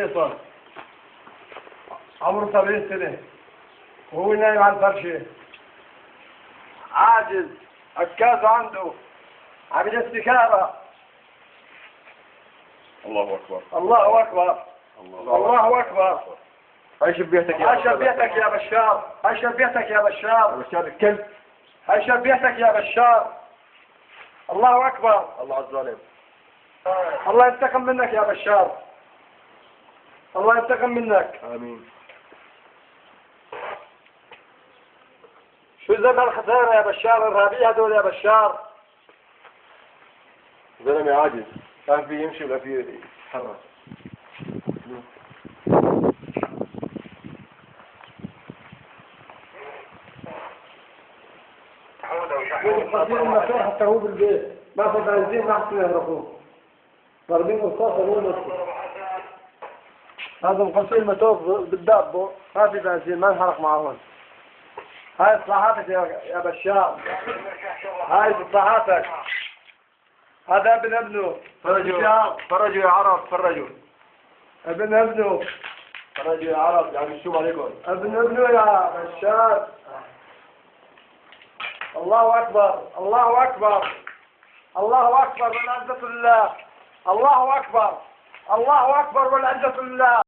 فيصل عمره 70 سنة وهو نايم على الفرشة عاجز عكاز عنده عامل استكارة. الله أكبر. الله أكبر. الله أكبر. عيش ببيتك يا عيش ببيتك يا بشار. عيش ببيتك يا بشار. بشار الكلب. عيش ببيتك يا بشار. الله أكبر. الله على الظالم. الله ينتقم منك يا بشار. الله ينتقم منك. آمين. شو زمن الخسارة يا بشار؟ الرهابية هذول يا بشار. زلمة عاجز، كان فيه يمشي ولا فيه يتحرك. خاطين المكان حتى هو بالبيت ما في بنزين ما حسنا يهربوه ضاربين رصاصة هو نفسه. هذا مقصين المتوب بالدابو ما في بنزين ما انحرق معهم. هاي اصلاحاتك يا بشار. هاي اصلاحاتك. هذا ابن ابنه. فرجوا يا عرب فرجوا. ابن ابنه. فرجوا يا عرب يعني شو عليكم. ابن ابنه يا بشار. الله أكبر. الله أكبر. الله أكبر والعزة لله. الله أكبر. الله أكبر والعزة لله.